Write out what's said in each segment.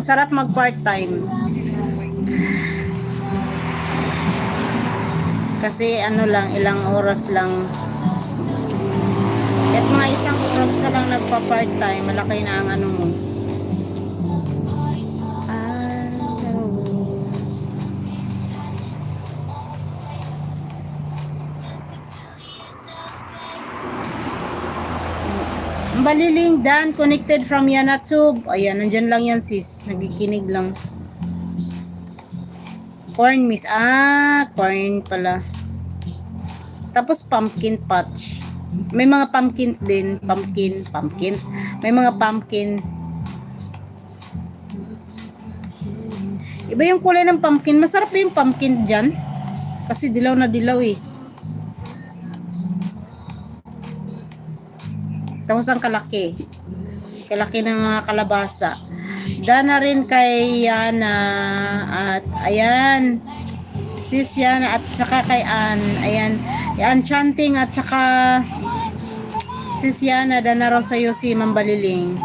Masarap mag part-time. Kasi ano lang, ilang oras lang. At mga isang oras ka lang nagpa-part-time, malaki na ang ano mo. Baliling Dan, connected from YouTube. Ayan, nandyan lang yan sis. Nagikinig lang. Corn miss. Corn pala. Tapos pumpkin patch. May mga pumpkin din. Pumpkin. May mga pumpkin. Iba yung kulay ng pumpkin. Masarap yung pumpkin dyan. Kasi dilaw na dilaw eh. Tapos ang kalaki. Kalaki ng mga kalabasa. Dana rin kay Yana. At ayan. Sis Yana at saka kay Ann. Ayan. Enchanting at saka sis Yana. Dana raw sa'yo si Mambaliling.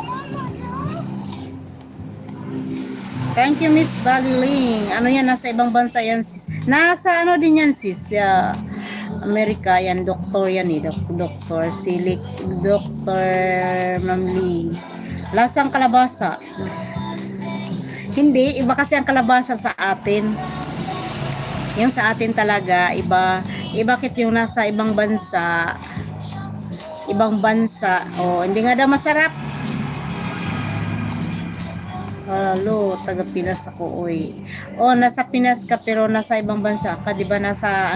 Thank you Miss Baliling. Ano yan? Nasa ibang bansa yan sis. Nasa ano din yan sis. Amerika yan, doktor yan eh, doktor Silik, Dr. Mamli. Lasang kalabasa. Hindi, iba kasi ang kalabasa sa atin. Yung sa atin talaga, iba. Bakit yung nasa ibang bansa, hindi nga daw masarap. Halo, taga Pinas ako, oy. Nasa Pinas ka pero nasa ibang bansa ka, di ba? Nasa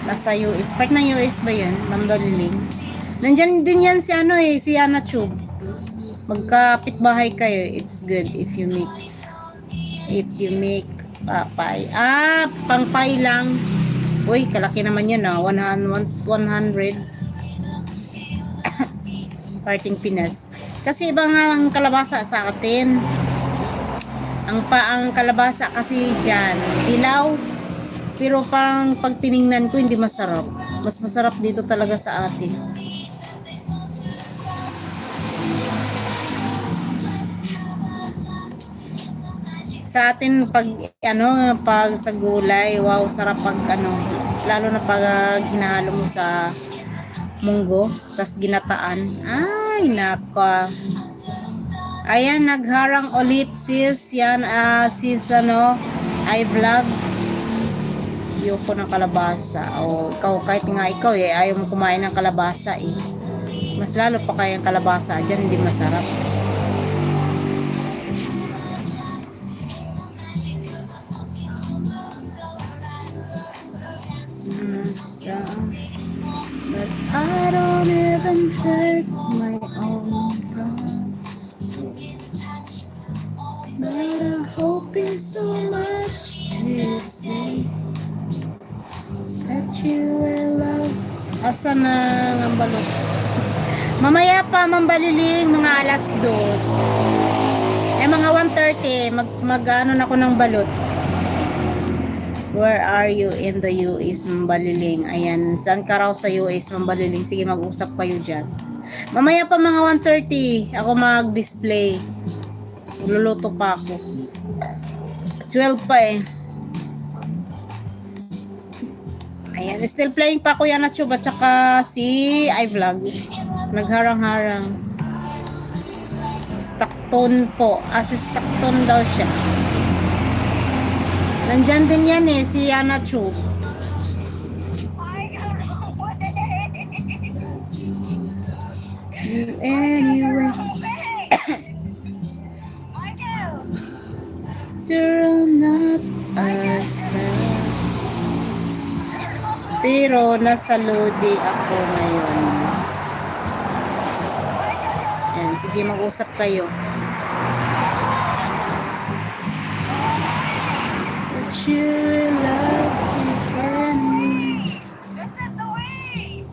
nasa US. Part ng US ba yun? Mambaliling. Nandyan din yan si si Yana Tube. Magkapit bahay kayo. It's good if you make pie. Pang pie lang. Uy, kalaki naman yun 100. Parting Pinas. Kasi ibang ang kalabasa sa atin. Ang kalabasa kasi dyan, dilaw. Pero parang pag tiningnan ko hindi masarap. Mas masarap dito talaga sa atin. Sa atin pag sa gulay, wow, sarap pag lalo na pag hinahalo mo sa munggo, tas ginataan. Ay, nako. Ayan, nagharang ulit sis. Yan, sis i-vlog. Ayoko ng kalabasa. Kahit nga ikaw ayaw mo kumain ng kalabasa eh. Mas lalo pa kaya ang kalabasa dyan, hindi masarap. But I don't even hurt my own God. But I hope it's so much to say that you will love. Asa na ang balot? Mamaya pa Mambaliling, mga alas 2. Mga 1:30 mag-ano na ako ng balot. Where are you in the US, Mambaliling? Ayan, saan ka raw sa US, Mambaliling? Sige, mag-usap kayo dyan. Mamaya pa mga 1:30 ako mag-display. Luluto pa ako. 12 pa eh. Ayan, still playing pa ako yan at Chuba tsaka si i-vlog. Nagharang-harang. Stockton po. Si Stockton daw siya. Nandyan din yan eh, si Yana Chu. Anyway. You're not a star. Pero nasa Lodi ako ngayon. Ayan, sige mag-usap kayo. You love me. This is the way.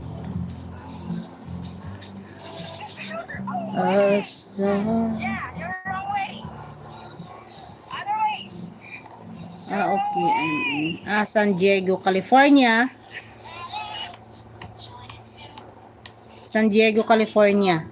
A star. Yeah, you're wrong way. Other way. Okay. San Diego, California. San Diego, California.